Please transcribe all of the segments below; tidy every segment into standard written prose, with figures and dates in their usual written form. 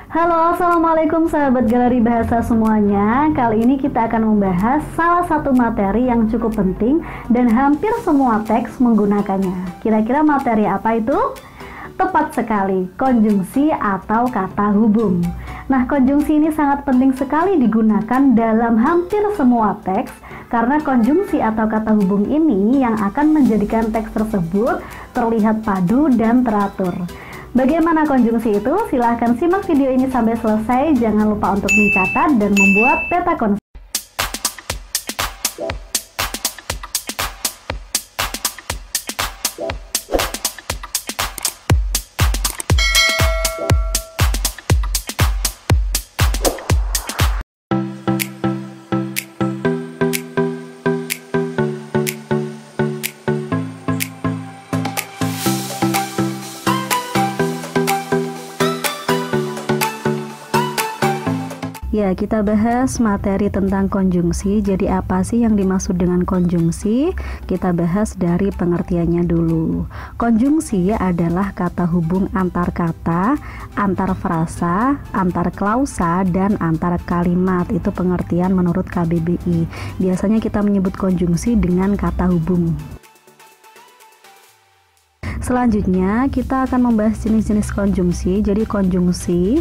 Halo, assalamualaikum sahabat Galeri Bahasa semuanya. Kali ini kita akan membahas salah satu materi yang cukup penting dan hampir semua teks menggunakannya. Kira-kira materi apa itu? Tepat sekali, konjungsi atau kata hubung. Nah, konjungsi ini sangat penting sekali digunakan dalam hampir semua teks karena konjungsi atau kata hubung ini yang akan menjadikan teks tersebut terlihat padu dan teratur. Bagaimana konjungsi itu? Silahkan simak video ini sampai selesai. Jangan lupa untuk mencatat dan membuat peta konsep. Ya, kita bahas materi tentang konjungsi. Jadi apa sih yang dimaksud dengan konjungsi? Kita bahas dari pengertiannya dulu. Konjungsi adalah kata hubung antar kata, antar frasa, antar klausa, dan antar kalimat. Itu pengertian menurut KBBI. Biasanya kita menyebut konjungsi dengan kata hubung. Selanjutnya kita akan membahas jenis-jenis konjungsi. Jadi konjungsi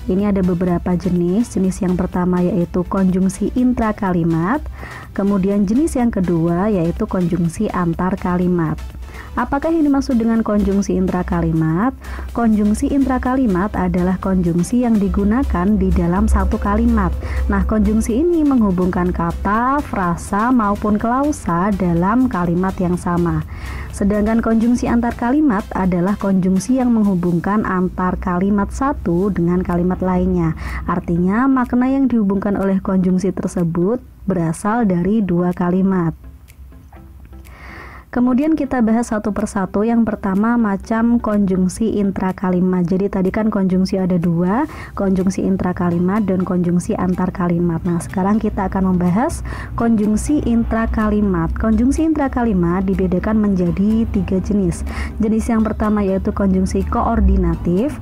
ini ada beberapa jenis. Jenis yang pertama yaitu konjungsi intrakalimat. Kemudian jenis yang kedua yaitu konjungsi antar kalimat. Apakah yang dimaksud dengan konjungsi intrakalimat? Konjungsi intrakalimat adalah konjungsi yang digunakan di dalam satu kalimat. Nah, konjungsi ini menghubungkan kata, frasa, maupun klausa dalam kalimat yang sama. Sedangkan konjungsi antar kalimat adalah konjungsi yang menghubungkan antar kalimat satu dengan kalimat lainnya. Artinya, makna yang dihubungkan oleh konjungsi tersebut berasal dari dua kalimat. Kemudian kita bahas satu persatu. Yang pertama macam konjungsi intrakalimat. Jadi tadi kan konjungsi ada dua, konjungsi intrakalimat dan konjungsi antar kalimat. Nah, sekarang kita akan membahas konjungsi intrakalimat. Konjungsi intrakalimat dibedakan menjadi tiga jenis. Jenis yang pertama yaitu konjungsi koordinatif,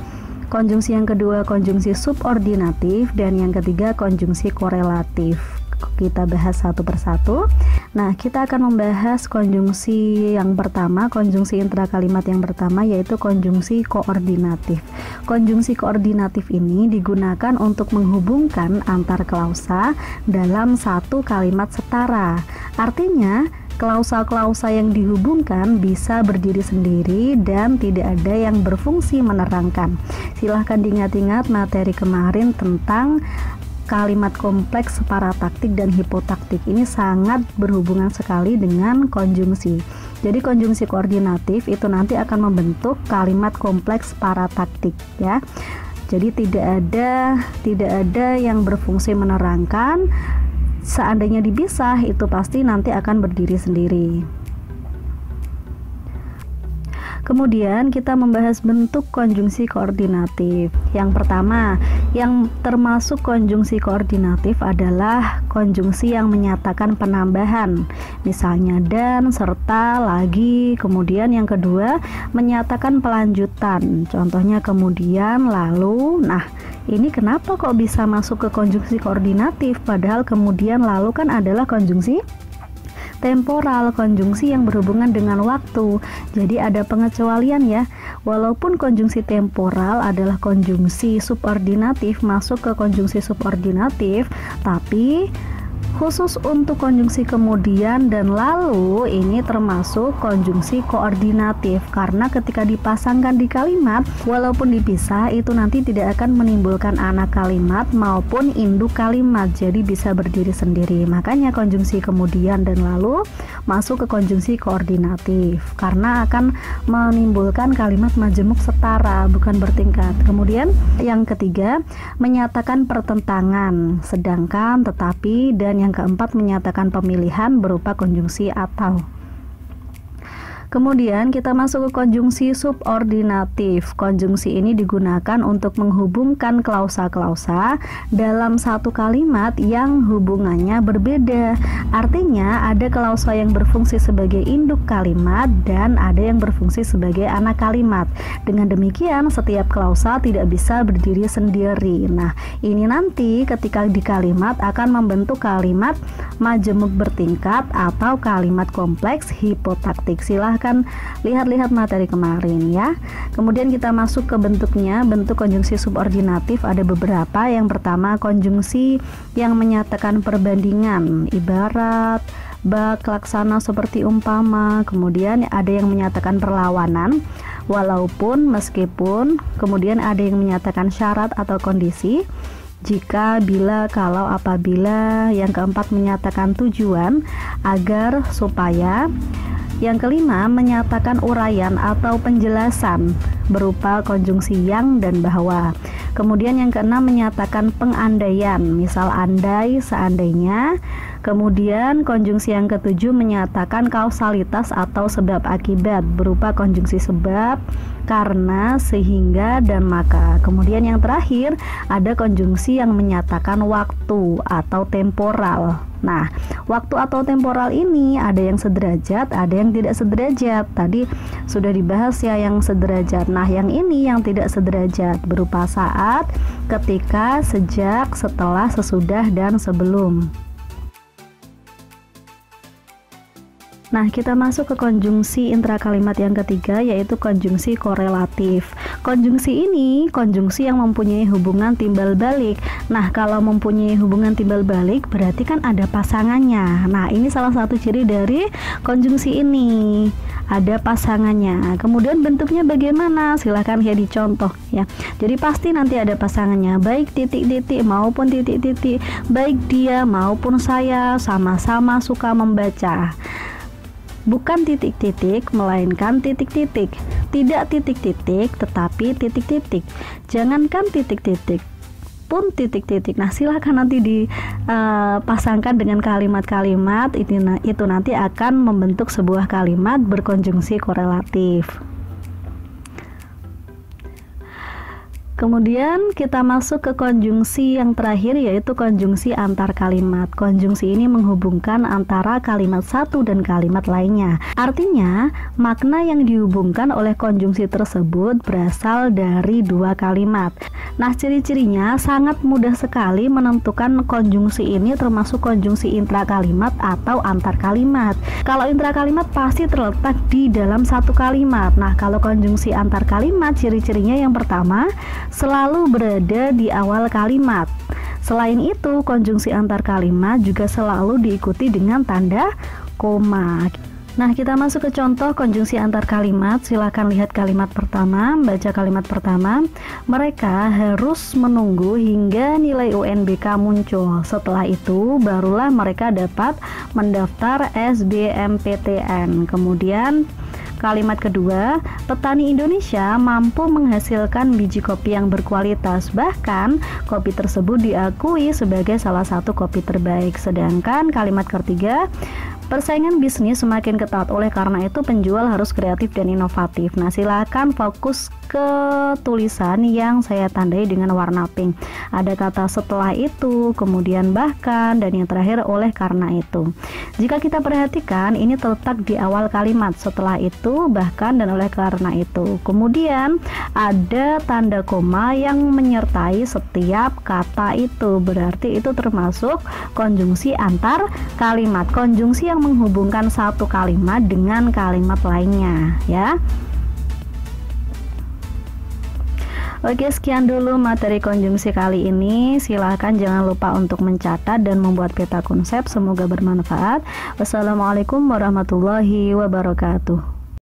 konjungsi yang kedua konjungsi subordinatif, dan yang ketiga konjungsi korelatif. Kita bahas satu persatu. Nah, kita akan membahas konjungsi yang pertama, konjungsi intrakalimat yang pertama yaitu konjungsi koordinatif. Konjungsi koordinatif ini digunakan untuk menghubungkan antar klausa dalam satu kalimat setara. Artinya, klausa-klausa yang dihubungkan bisa berdiri sendiri dan tidak ada yang berfungsi menerangkan. Silahkan diingat-ingat materi kemarin tentang kalimat kompleks, parataktik, dan hipotaktik. Ini sangat berhubungan sekali dengan konjungsi. Jadi konjungsi koordinatif itu nanti akan membentuk kalimat kompleks parataktik ya. Jadi tidak ada yang berfungsi menerangkan. Seandainya dipisah itu pasti nanti akan berdiri sendiri. Kemudian kita membahas bentuk konjungsi koordinatif. Yang pertama, yang termasuk konjungsi koordinatif adalah konjungsi yang menyatakan penambahan. Misalnya dan, serta, lagi. Kemudian yang kedua, menyatakan pelanjutan. Contohnya kemudian, lalu. Nah, ini kenapa kok bisa masuk ke konjungsi koordinatif? Padahal kemudian lalu kan adalah konjungsi temporal, konjungsi yang berhubungan dengan waktu. Jadi ada pengecualian ya. Walaupun konjungsi temporal adalah konjungsi subordinatif masuk ke konjungsi subordinatif, tapi khusus untuk konjungsi kemudian dan lalu ini termasuk konjungsi koordinatif karena ketika dipasangkan di kalimat walaupun dipisah itu nanti tidak akan menimbulkan anak kalimat maupun induk kalimat, jadi bisa berdiri sendiri. Makanya konjungsi kemudian dan lalu masuk ke konjungsi koordinatif karena akan menimbulkan kalimat majemuk setara bukan bertingkat. Kemudian yang ketiga menyatakan pertentangan, sedangkan, tetapi, dan yang keempat menyatakan pemilihan berupa konjungsi atau. Kemudian kita masuk ke konjungsi subordinatif. Konjungsi ini digunakan untuk menghubungkan klausa-klausa dalam satu kalimat yang hubungannya berbeda. Artinya ada klausa yang berfungsi sebagai induk kalimat dan ada yang berfungsi sebagai anak kalimat. Dengan demikian setiap klausa tidak bisa berdiri sendiri. Nah, ini nanti ketika di kalimat akan membentuk kalimat majemuk bertingkat atau kalimat kompleks hipotaktik. Silahkan lihat-lihat materi kemarin ya. Kemudian kita masuk ke bentuknya. Bentuk konjungsi subordinatif ada beberapa. Yang pertama konjungsi yang menyatakan perbandingan, ibarat, bak, laksana, seperti, umpama. Kemudian ada yang menyatakan perlawanan, walaupun, meskipun. Kemudian ada yang menyatakan syarat atau kondisi, jika, bila, kalau, apabila. Yang keempat menyatakan tujuan, agar, supaya. Yang kelima menyatakan uraian atau penjelasan berupa konjungsi yang dan bahwa. Kemudian yang keenam menyatakan pengandaian, misal andai, seandainya. Kemudian konjungsi yang ketujuh menyatakan kausalitas atau sebab akibat berupa konjungsi sebab, karena, sehingga, dan maka. Kemudian yang terakhir ada konjungsi yang menyatakan waktu atau temporal. Nah, waktu atau temporal ini ada yang sederajat, ada yang tidak sederajat. Tadi sudah dibahas ya yang sederajat. Nah, yang ini yang tidak sederajat berupa saat, ketika, sejak, setelah, sesudah, dan sebelum. Nah, kita masuk ke konjungsi intrakalimat yang ketiga, yaitu konjungsi korelatif. Konjungsi ini konjungsi yang mempunyai hubungan timbal balik. Nah, kalau mempunyai hubungan timbal balik berarti kan ada pasangannya. Nah, ini salah satu ciri dari konjungsi ini, ada pasangannya. Kemudian bentuknya bagaimana? Silahkan ya dicontoh ya. Jadi pasti nanti ada pasangannya, baik titik-titik maupun titik-titik, baik dia maupun saya sama-sama suka membaca. Bukan titik-titik, melainkan titik-titik. Tidak titik-titik, tetapi titik-titik. Jangankan titik-titik, pun titik-titik. Nah, silakan nanti dipasangkan dengan kalimat-kalimat itu nanti akan membentuk sebuah kalimat berkonjungsi korelatif. Kemudian kita masuk ke konjungsi yang terakhir, yaitu konjungsi antar kalimat. Konjungsi ini menghubungkan antara kalimat satu dan kalimat lainnya. Artinya, makna yang dihubungkan oleh konjungsi tersebut berasal dari dua kalimat. Nah, ciri-cirinya sangat mudah sekali menentukan konjungsi ini, termasuk konjungsi intrakalimat atau antar kalimat. Kalau intrakalimat pasti terletak di dalam satu kalimat. Nah, kalau konjungsi antar kalimat, ciri-cirinya yang pertama, selalu berada di awal kalimat. Selain itu, konjungsi antar kalimat juga selalu diikuti dengan tanda koma. Nah, kita masuk ke contoh konjungsi antar kalimat. Silakan lihat kalimat pertama, baca kalimat pertama. Mereka harus menunggu hingga nilai UNBK muncul. Setelah itu, barulah mereka dapat mendaftar SBMPTN. Kemudian kalimat kedua, petani Indonesia mampu menghasilkan biji kopi yang berkualitas. Bahkan, kopi tersebut diakui sebagai salah satu kopi terbaik. Sedangkan kalimat ketiga, persaingan bisnis semakin ketat, oleh karena itu penjual harus kreatif dan inovatif. Nah, silakan fokus ke tulisan yang saya tandai dengan warna pink. Ada kata setelah itu, kemudian bahkan, dan yang terakhir oleh karena itu. Jika kita perhatikan, ini terletak di awal kalimat, setelah itu, bahkan, dan oleh karena itu. Kemudian ada tanda koma yang menyertai setiap kata itu, berarti itu termasuk konjungsi antar kalimat, konjungsi yang menghubungkan satu kalimat dengan kalimat lainnya ya. Oke, sekian dulu materi konjungsi kali ini. Silahkan jangan lupa untuk mencatat dan membuat peta konsep. Semoga bermanfaat. Wassalamualaikum warahmatullahi wabarakatuh.